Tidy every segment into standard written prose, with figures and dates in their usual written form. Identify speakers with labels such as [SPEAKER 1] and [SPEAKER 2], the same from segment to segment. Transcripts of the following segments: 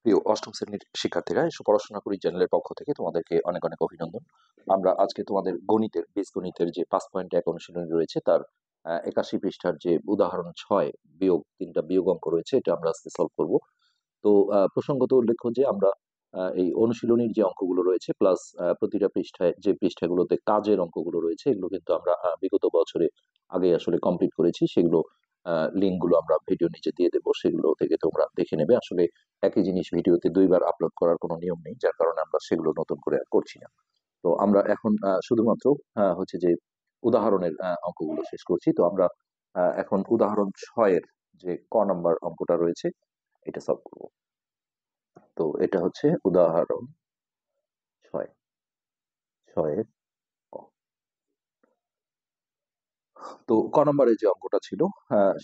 [SPEAKER 1] প্রিয় অষ্টম শ্রেণীর শিক্ষার্থীরা, এসো পড়াশোনা করি চ্যানেলের পক্ষ থেকে তোমাদেরকে অনেক অনেক অভিনন্দন। আমরা আজকে তোমাদের বীজগণিতের যে 5.1 অনুশীলনী রয়েছে তার 81 পৃষ্ঠার যে উদাহরণ 6 বিয়োগ 3টা বিয়োগ অঙ্ক রয়েছে, এটা আমরা আজকে সলভ করব। তো প্রসঙ্গত উল্লেখ্য যে আমরা এই অনুশীলনীর যে অঙ্কগুলো রয়েছে প্লাস প্রতিটা পৃষ্ঠায় যে পৃষ্ঠাগুলোতে কাজের অঙ্কগুলো রয়েছে এগুলো কিন্তু আমরা বিগত বছরে আগে আসলে কমপ্লিট করেছি। সেগুলো লিঙ্কগুলো আমরা ভিডিও নিচে দিয়ে দেবো, সেগুলো থেকে তোমরা দেখে নেবে। আসলে একই জিনিস ভিডিওতে দুইবার আপলোড করার কোনো নিয়ম নেই, যার কারণে আমরা সেগুলো নতুন করে আর করছি না। তো আমরা এখন শুধুমাত্র হচ্ছে যে উদাহরণের অঙ্কগুলো শেষ করছি। তো আমরা এখন উদাহরণ 6-এর যে ক নাম্বার অঙ্কটা রয়েছে এটা সলভ করবো। তো এটা হচ্ছে উদাহরণ 6 6-এর ক। তো ক নম্বরে যে অঙ্কটা ছিল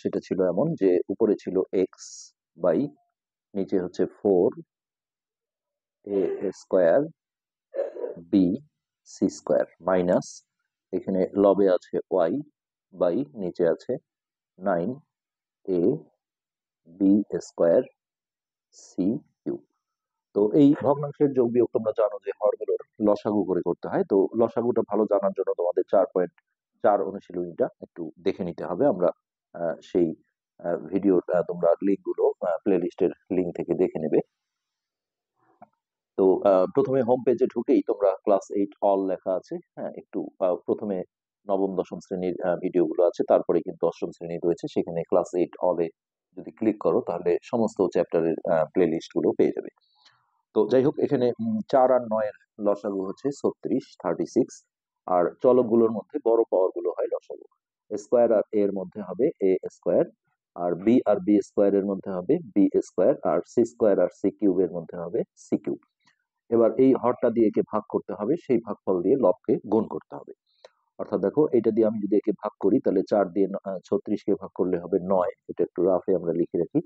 [SPEAKER 1] সেটা ছিল এমন যে উপরে ছিল এক্স বাই, নিচে হচ্ছে 4a² B C square minus, এখানে লবে আছে ওয়াই বাই, নিচে আছে 9ab² সি কিউব। তো এই ভগ্নাংশের যোগ বিয়োগ তোমরা জানো যে হরগুলোর লসাগু করে করতে হয়। তো লসাগুটা ভালো জানার জন্য তোমাদের 4.4 অনুশীলনীটা একটু দেখে নিতে হবে। আমরা সেই ভিডিওর তোমরা লিঙ্কগুলো প্লে লিস্টের লিঙ্ক থেকে দেখে নেবে। তো প্রথমে হোম পেজে ঢুকেই তোমরা ক্লাস 8 অল লেখা আছে, হ্যাঁ, একটু প্রথমে নবম দশম শ্রেণীর ভিডিওগুলো আছে, তারপরে কিন্তু অষ্টম শ্রেণী রয়েছে, সেখানে ক্লাস 8 অলে যদি ক্লিক করো তাহলে সমস্ত চ্যাপ্টারের প্লে লিস্ট গুলো পেয়ে যাবে। তো যাই হোক, এখানে 4 আর 9-এর লসাগু হচ্ছে 36 আর চলকগুলোর মধ্যে বড় পাওয়ার গুলো হয় লসাগু। স্কোয়ার আর এর মধ্যে হবে এ স্কোয়ার, আর বি আর বি স্কোয়ার এর মধ্যে হবে বি স্কোয়ার, আর সি স্কোয়ার আর সি কিউবের মধ্যে হবে সি কিউব। এবার এই হরটা দিয়ে একে ভাগ করতে হবে, সেই ভাগফল দিয়ে লবকে গুণ করতে হবে। অর্থাৎ দেখো, এটা দিয়ে আমি যদি একে ভাগ করি তাহলে 4 দিয়ে 36-কে ভাগ করলে হবে 9, এটা একটু রাফে আমরা লিখে রাখি।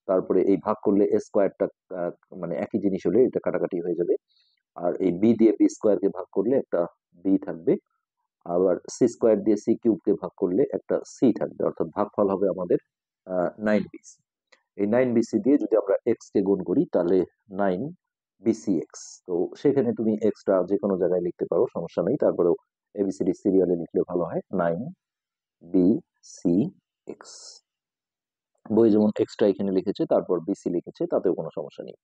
[SPEAKER 1] তারপরে এই ভাগ করলে স্কোয়ারটা মানে একই জিনিস হলে এটা কাটাকাটি হয়ে যাবে। আর এই বি দিয়ে বি স্কোয়ারকে ভাগ করলে একটা বি থাকবে, আবার সি স্কোয়ার দিয়ে সি কিউবকে ভাগ করলে একটা সি থাকবে, অর্থাৎ ভাগফল হবে আমাদের 9bc। এই 9bc দিয়ে যদি আমরা এক্স কে গুণ করি তাহলে 9bcx। তো সেখানে তুমি এক্সট্রা যে কোনো জায়গায় লিখতে পারো, সমস্যা নেই। তারপরেও এবিসিডি সিরিয়ালে লিখলে ভালো হয়, 9bcx। বই যেমন এক্সট্রা এখানে লিখেছে তারপর বিসি লিখেছে, তাতেও কোনো সমস্যা নেই।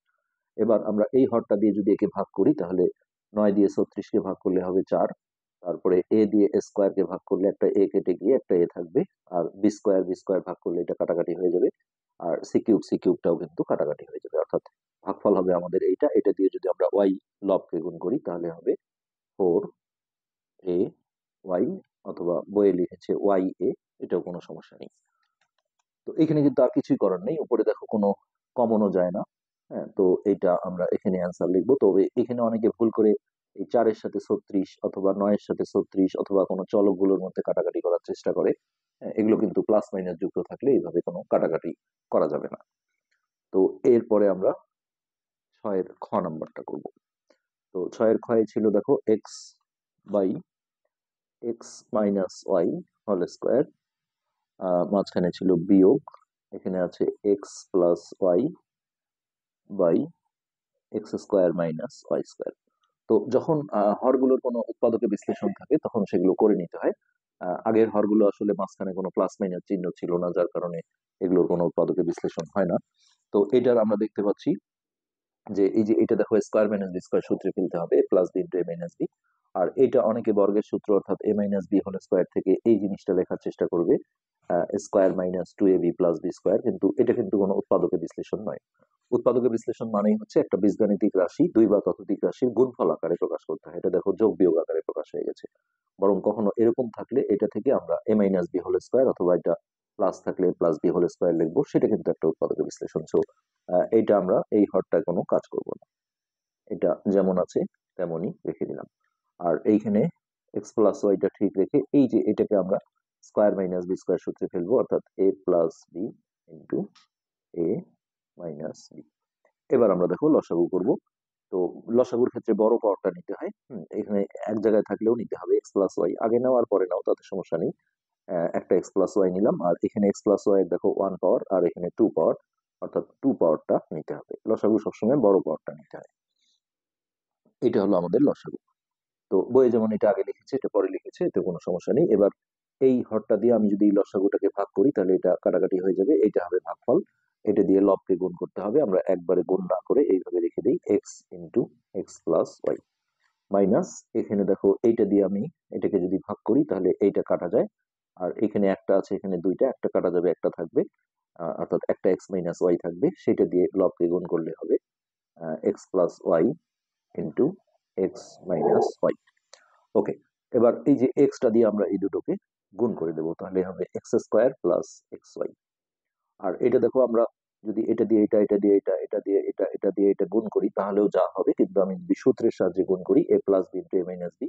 [SPEAKER 1] এবার আমরা এই হরটা দিয়ে যদি একে ভাগ করি তাহলে 9 দিয়ে 36-কে ভাগ করলে হবে 4, তারপরে এ দিয়ে স্কোয়ার কে ভাগ করলে একটা এ কেটে গিয়ে একটা এ থাকবে, আর বি স্কোয়ার ভাগ করলে এটা কাটাকাটি হয়ে যাবে, আর সি কিউবটাও কিন্তু কাটাকাটি হয়ে যাবে। অর্থাৎ ভাগফল হবে আমাদের এইটা। এটা দিয়ে যদি আমরা ওয়াই লবকে গুণ করি তাহলে হবে 4a y, অথবা বইয়ে লিখেছে ওয়াই এ, এটাও কোনো সমস্যা নেই। তো এখানে কিন্তু আর কিছুই করার নেই, উপরে দেখো কোনো কমনও যায় না। হ্যাঁ, তো এটা আমরা এখানে অ্যান্সার লিখবো। তবে এখানে অনেকে ভুল করে এই 4-এর সাথে 36 অথবা 9-এর সাথে 36 অথবা কোনো চলকগুলোর মধ্যে কাটাকাটি করার চেষ্টা করে। হ্যাঁ, এগুলো কিন্তু প্লাস মাইনাস যুক্ত থাকলে এইভাবে কোনো কাটাকাটি করা যাবে না। তো এরপরে আমরা 6-এর খ নাম্বারটা করব। তো 6-এর খয়ে ছিল দেখো X by X minus Y whole square, মাঝখানে ছিল বিয়োগ, এখানে আছে X plus Y by X square minus Y square. তো যখন হরগুলোর কোনো উৎপাদকে বিশ্লেষণ থাকে তখন সেগুলো করে নিতে হয়। আগের হরগুলো আসলে মাঝখানে কোনো প্লাস মাইনাস চিহ্ন ছিল না, যার কারণে এগুলোর কোনো উৎপাদকে বিশ্লেষণ হয় না। তো এটার আমরা দেখতে পাচ্ছি যে এই যে এটা দেখো, স্কোয়ার মাইনাস বি স্কোয়ার সূত্রে ফেলতে হবে প্লাস বি ইন্টু এ মাইনাস বি। আর এটা অনেকে বর্গের সূত্র অর্থাৎ A minus B whole square থেকে এই জিনিসটা লেখার চেষ্টা করবে, square minus 2ab plus B square, কিন্তু এটা কিন্তু কোনো উৎপাদকে বিশ্লেষণ নয়। উৎপাদকে বিশ্লেষণ মানেই হচ্ছে একটা বীজগাণিতিক রাশি দুই বা ততোধিক রাশির গুণফল আকারে প্রকাশ করতে হয়। এটা দেখো যোগ বিয়োগ আকারে প্রকাশ হয়ে গেছে। বরং কখনো এরকম থাকলে এটা থেকে আমরা এ মাইনাস বি হোল স্কোয়ার, অথবা এটা প্লাস থাকলে প্লাস বি হোল স্কোয়ার লিখবো, সেটা কিন্তু একটা উৎপাদকে বিশ্লেষণ। সো এটা আমরা এই হরটায় কোনো কাজ করব না, এটা যেমন আছে তেমনই রেখে দিলাম। আর এইখানে এক্স প্লাস ওয়াইটা ঠিক রেখে এই যে এটাকে আমরা স্কোয়ার মাইনাস বি স্কোয়ার সূত্রে ফেলবো, অর্থাৎ এ প্লাস বি ইন্টু এ মাইনাস বি। এবার আমরা দেখো লসাগু করব। তো লসাগুর ক্ষেত্রে বড় পাওয়ারটা নিতে হয়। এখানে এক জায়গায় থাকলেও নিতে হবে, এক্স প্লাস ওয়াই আগে নাও আর পরে নাও তাতে সমস্যা নেই। একটা এক্স প্লাস ওয়াই নিলাম, আর এখানে এক্স প্লাস ওয়াই দেখো 1 পাওয়ার আর এখানে 2 পাওয়ার, অর্থাৎ 2 পাওয়ারটা নিতে হবে। লসাগু সবসময় বড় পাওয়ারটা নিতে হয়। এটা হলো আমাদের লসাগু। তো বইয়ে যেমন এটা আগে লিখেছে, এটা পরে লিখেছে, এতে কোনো সমস্যা নেই। এবার এই হরটা দিয়ে আমি যদি এই লসাগুটাকে ভাগ করি তাহলে এটা কাটাকাটি হয়ে যাবে, এটা হবে ভাগফল। এটা দিয়ে লবকে গুণ করতে হবে, আমরা একবারে গুণ না করে এইভাবে রেখে দিই, X into X plus Y minus, এখানে দেখো এইটা দিয়ে আমি এটাকে যদি ভাগ করি তাহলে এইটা কাটা যায়, আর এখানে একটা আছে, এখানে দুইটা, একটা কাটা যাবে, একটা থাকবে, অর্থাৎ একটা এক্স মাইনাস ওয়াই থাকবে, সেটা দিয়ে লবকে গুণ করলে হবে x plus y into x minus y. Okay, এবার এই যে এক্সটা দিয়ে আমরা এই দুটোকে গুণ করে দেবো, তাহলে হবে x square plus x y. আর এটা দেখো আমরা যদি এটা দিয়ে এটা, এটা দিয়ে এটা, এটা দিয়ে এটা, এটা দিয়ে এটা গুণ করি তাহলেও যা হবে, কিন্তু আমি যদি সূত্রের সাহায্যে গুণ করি এ প্লাস বি ইন্টু এ মাইনাস বি,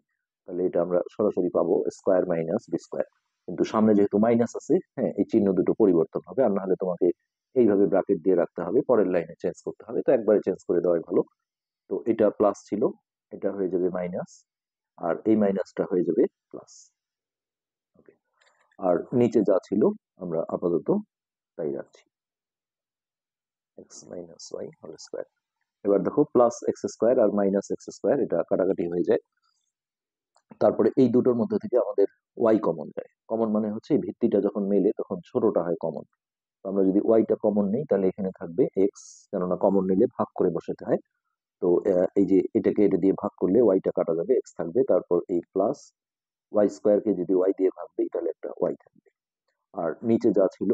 [SPEAKER 1] তাহলে এটা আমরা সরাসরি পাবো স্কোয়ার মাইনাস বি স্কোয়ার। কিন্তু সামনে যেহেতু মাইনাস আছে, হ্যাঁ, এই চিহ্ন দুটো পরিবর্তন হবে, আর না হলে তোমাকে এইভাবে ব্র্যাকেট দিয়ে রাখতে হবে, পরের লাইনে চেঞ্জ করতে হবে, তো একবারে চেঞ্জ করে দেওয়াই ভালো। তো এটা প্লাস ছিল, এটা হয়ে যাবে মাইনাস, আর এই মাইনাসটা হয়ে যাবে প্লাস। ওকে, আর নিচে যা ছিল আমরা আপাতত তাই রাখছি, X minus Y whole square. এবার দেখো প্লাস এক্স স্কোয়ার আর মাইনাস এক্স স্কোয়ার এটা কাটাকাটি হয়ে যায়, তারপরে এই দুটোর মধ্যে থেকে আমাদের ওয়াই কমন যায়। কমন মানে হচ্ছে এই ভিত্তিটা যখন মেলে তখন ছোটটা হয় কমন। আমরা যদি ওয়াইটা কমন নেই তাহলে এখানে থাকবে এক্স, কেননা কমন নিলে ভাগ করে বসাতে হয়। তো এই যে এটাকে এটা দিয়ে ভাগ করলে ওয়াইটা কাটা যাবে, এক্স থাকবে, তারপর এই প্লাস ওয়াই স্কোয়ারকে যদি ওয়াই দিয়ে ভাগ দিই তাহলে একটা ওয়াই থাকবে, আর নিচে যা ছিল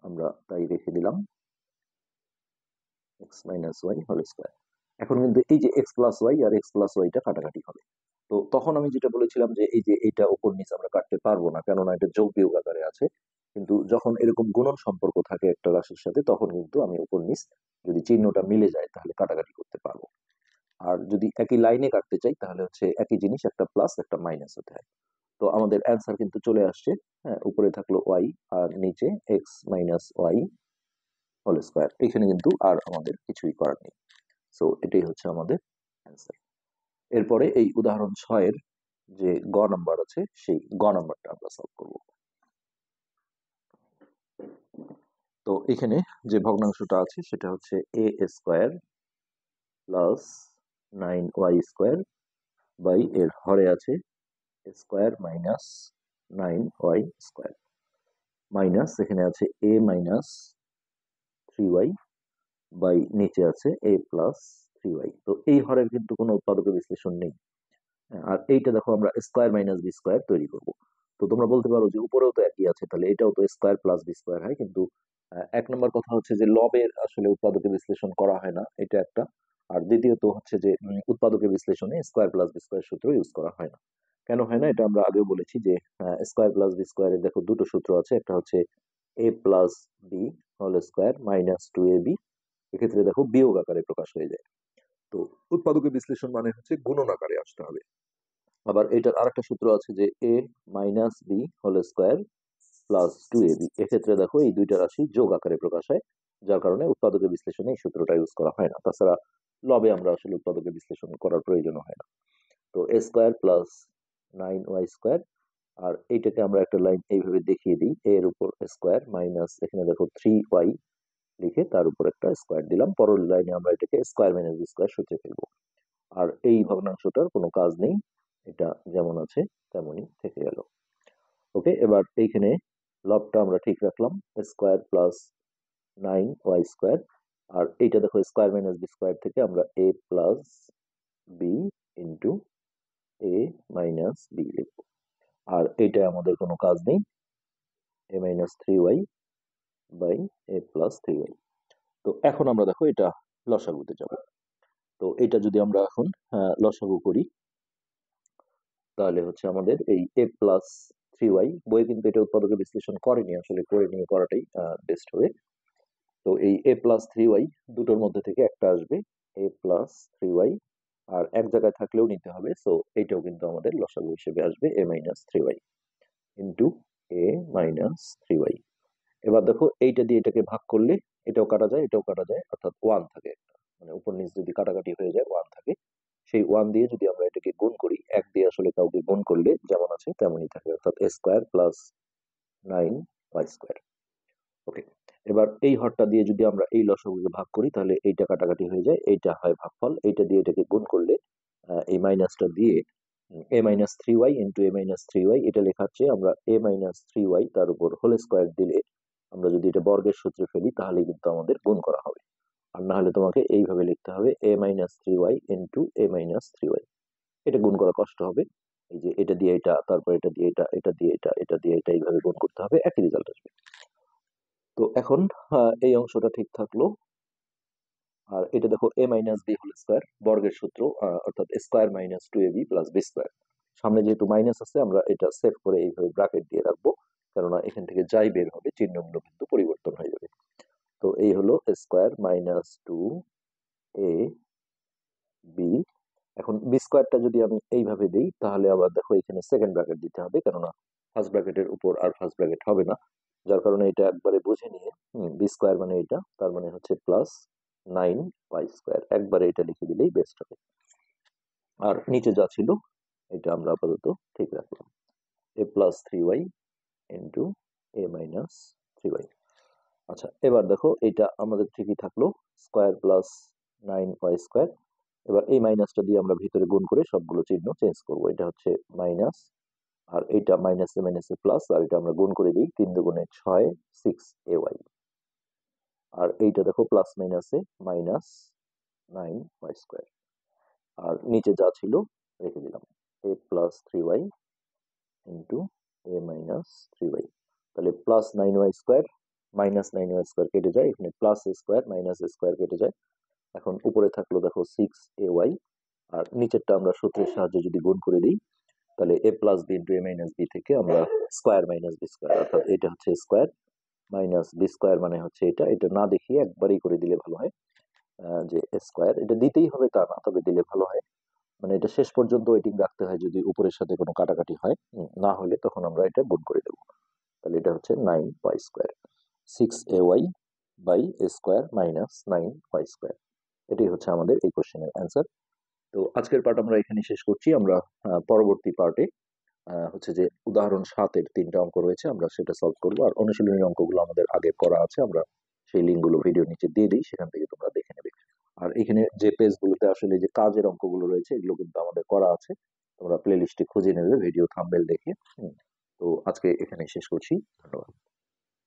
[SPEAKER 1] আমরা তাই রেখে দিলাম, x minus Y whole square. এখন কিন্তু এই যে এক্স প্লাস ওয়াই আর এক্স প্লাস ওয়াইটা কাটাকাটি হবে। তো তখন আমি যেটা বলেছিলাম যে এই যে এটা উপর নিচে আমরা কাটতে পারবো না, কেননা এটা যোগ বিয়োগ আকারে আছে, কিন্তু যখন এরকম গুণন সম্পর্ক থাকে একটা রাশির সাথে তখন কিন্তু আমি উপর নিচ যদি চিহ্নটা মিলে যায় তাহলে কাটাকাটি করতে পারবো। আর যদি একই লাইনে কাটতে চাই তাহলে হচ্ছে একই জিনিস, একটা প্লাস একটা মাইনাস হতে হয়। তো আমাদের অ্যান্সার কিন্তু চলে আসছে, হ্যাঁ, উপরে থাকলো ওয়াই আর নিচে x minus Y whole square, এখানে কিন্তু আর আমাদের কিছুই করার নেই। সো এটাই হচ্ছে আমাদের অ্যান্সার। এরপরে এই উদাহরণ 6-এর যে গ নাম্বার আছে সেই গ নাম্বারটা আমরা সলভ করব। তো এখানে যে ভগ্নাংশটা আছে সেটা হচ্ছে a square plus 9y square by এর হরে আছে square minus 9y square, minus এখানে আছে a মাইনাস 3y বাই নিচে আছে a প্লাস 3y। তো এই হরের কিন্তু কোনো উৎপাদকের বিশ্লেষণ নেই। আর এইটা দেখো আমরা স্কোয়ার মাইনাস বি স্কোয়ার তৈরি করব। তো তোমরা বলতে পারো যে উপরেও তো একই আছে, তাহলে এটাও তো স্কোয়ার প্লাস বি স্কোয়ার হয়, কিন্তু এক নম্বর কথা হচ্ছে যে লবের আসলে উৎপাদকের বিশ্লেষণ করা হয় না, এটা একটা। আর দ্বিতীয়ত হচ্ছে যে উৎপাদকের বিশ্লেষণে স্কোয়ার প্লাস বি স্কোয়ার সূত্র ইউজ করা হয় না। কেন হয় না এটা আমরা আগেও বলেছি যে স্কোয়ার প্লাস বি স্কোয়ারের দেখো দুটো সূত্র আছে, একটা হচ্ছে a plus b whole square minus 2ab, এক্ষেত্রে দেখো বিয়োগ আকারে প্রকাশ হয়ে যায়। তো উৎপাদকের বিশ্লেষণ মানে হচ্ছে গুণন আকারে আসতে হবে। আবার এটার আরেকটা সূত্র আছে যে a minus B whole square plus 2ab, এক্ষেত্রে দেখো এই দুইটা রাশি যোগ আকারে প্রকাশ হয়, যার কারণে উৎপাদকের বিশ্লেষণে এই সূত্রটা ইউজ করা হয় না। তাছাড়া লবে আমরা আসলে উৎপাদকের বিশ্লেষণ করার প্রয়োজন হয় না। তো এ স্কোয়ার প্লাস 9y স্কোয়ার, আর এইটাকে আমরা একটা লাইন এইভাবে দেখিয়ে দিই, এর উপর স্কোয়ার মাইনাস এখানে দেখো 3y লিখে তার উপর একটা স্কোয়ার দিলাম, পরের লাইনে আমরা এটাকে স্কোয়ার মাইনাস বি স্কোয়ার সূত্রে ফেলবো। আর এই ভগ্নাংশটার কোনো কাজ নেই, এটা যেমন আছে তেমনই থেকে গেল। ওকে, এবার এইখানে লবটা আমরা ঠিক রাখলাম, স্কোয়ার প্লাস 9y স্কোয়ার, আর এইটা দেখো স্কোয়ার মাইনাস বি স্কোয়ার থেকে আমরা a plus B into A minus b লিখবো। আর এইটা আমাদের কোনো কাজ নেই, a minus 3y by a plus 3y। তো এখন আমরা দেখো এটা লসাগুতে যাব। তো এটা যদি আমরা এখন লসাগু করি তাহলে হচ্ছে আমাদের এই এ প্লাস 3y, বই কিন্তু এটা উৎপাদকের বিশ্লেষণ করেনি, আসলে করে নিয়ে করাটাই বেস্ট হবে। তো এই এ প্লাস 3y দুটোর মধ্যে থেকে একটা আসবে, এ প্লাস 3y, আর এক জায়গায় থাকলেও নিতে হবে, সো এইটাও কিন্তু আমাদের লসাগু হিসেবে আসবে এ মাইনাস 3y ইন্টু এ মাইনাস 3y। এবার দেখো এইটা দিয়ে এটাকে ভাগ করলে এটাও কাটা যায়, এটাও কাটা যায়, অর্থাৎ 1 থাকে একটা, মানে উপর নিচ যদি কাটাকাটি হয়ে যায় 1 থাকে। সেই 1 দিয়ে যদি আমরা এটাকে গুণ করি, এক দিয়ে আসলে কাউকে গুণ করলে যেমন আছে তেমনই থাকে, অর্থাৎ এ স্কোয়ার প্লাস 9y স্কোয়ার। ওকে, এবার এই হরটা দিয়ে যদি আমরা এই লসাগুকে ভাগ করি তাহলে এইটা কাটাকাটি হয়ে যায়, এইটা হয় ভাগফল, এইটা দিয়ে এটাকে গুণ করলে এই মাইনাসটা দিয়ে a-3y ইন্টু a-3y এটা লেখার চেয়ে আমরা a-3y তার উপর হোল স্কোয়ার দিলে আমরা যদি এটা বর্গের সূত্রে ফেলি তাহলে কিন্তু আমাদের গুণ করা হবে। আর না হলে তোমাকে এইভাবে লিখতে হবে a-3y ইন্টু a-3y। এটা গুণ করা কষ্ট হবে, এই যে এটা দিয়ে এটা, তারপর এটা দিয়ে এটা, এটা দিয়ে এটা, এটা দিয়ে এটা, এইভাবে গুণ করতে হবে, একই রেজাল্ট আসবে। তো এখন এই অংশটা ঠিক থাকলো। আর এটা দেখো a minus B whole square বর্গের সূত্র, অর্থাৎ square minus 2ab plus B square. সামনে যেহেতু মাইনাস আছে আমরা এটা সেভ করে এইভাবে ব্র্যাকেট দিয়ে রাখবো, কেননা এখান থেকে যাই বের হবে চিহ্নগুলো কিন্তু পরিবর্তন হয়ে যাবে। তো এই হলো স্কোয়ার মাইনাস 2a বি। এখন বি স্কোয়ারটা যদি আমি এইভাবে দিই তাহলে আবার দেখো এখানে সেকেন্ড ব্র্যাকেট দিতে হবে, কেননা ফার্স্ট ব্র্যাকেটের উপর আর ফার্স্ট ব্র্যাকেট হবে না, যার কারণে এটা একবারে বুঝে নিয়ে বি স্কোয়ার মানে এটা, তার মানে হচ্ছে প্লাস 9y স্কোয়ার, একবারে এটা লিখে দিলেই বেস্ট হবে। আর নিচে যা ছিল এটা আমরা আপাতত ঠিক রাখলাম, a plus 3y into a minus 3y। আচ্ছা এবার দেখো এটা আমাদের ঠিকই থাকলো, স্কোয়ার প্লাস 9y স্কোয়ার। এবার এই মাইনাসটা দিয়ে আমরা ভিতরে গুণ করে সবগুলো চিহ্ন চেঞ্জ করব, এটা হচ্ছে মাইনাস, আর এটা মাইনাসে মাইনাসে প্লাস, আর এটা আমরা গুণ করে দিই, 3 দুগুণে 6 6ay। আর এইটা দেখো প্লাস মাইনাসে মাইনাস 9y স্কোয়ার। আর নিচে যা ছিল রেখে দিলাম, a plus 3y into a minus 3y। তাহলে plus 9y square minus 9y square কেটে যায়, এখানে plus a square minus a square কেটে যায়। এখন উপরে থাকলো দেখো 6ay, আর নিচেরটা আমরা সূত্রের সাহায্যে যদি গুণ করে দিই তাহলে a plus B into a minus b থেকে আমরা স্কোয়ার মাইনাস বি স্কোয়ার, অর্থাৎ এটা হচ্ছে স্কোয়ার মাইনাস বি স্কোয়ার মানে হচ্ছে এটা, এটা না দেখিয়ে একবারই করে দিলে ভালো হয়, যে স্কোয়ার এটা দিতেই হবে তা না, তবে দিলে ভালো হয়, মানে এটা শেষ পর্যন্ত ওয়েটিং রাখতে হয় যদি উপরের সাথে কোনো কাটাকাটি হয়, না হলে তখন আমরা এটা গুণ করে দেবো। তাহলে এটা হচ্ছে 9y square, 6ay by a square minus 9y square. এটাই হচ্ছে আমাদের এই কোশ্চেনের অ্যান্সার। তো আজকের পার্ট আমরা এখানে শেষ করছি, আমরা পরবর্তী পার্টে হচ্ছে যে উদাহরণ 7-এর 3টা অঙ্ক রয়েছে আমরা সেটা সলভ করবো, আর অনুশীলনী অঙ্কগুলো আমাদের আগে করা আছে, আমরা সেই লিঙ্কগুলো ভিডিও নিচে দিয়ে দিই, সেখান থেকে তোমরা দেখে নেবে। আর এখানে যে পেজগুলোতে আসলে যে কাজের অঙ্কগুলো রয়েছে এগুলো কিন্তু আমাদের করা আছে, তোমরা প্লে লিস্টে খুঁজে নেবে ভিডিও থাম্বনেল দেখে। তো আজকে এখানে শেষ করছি, ধন্যবাদ।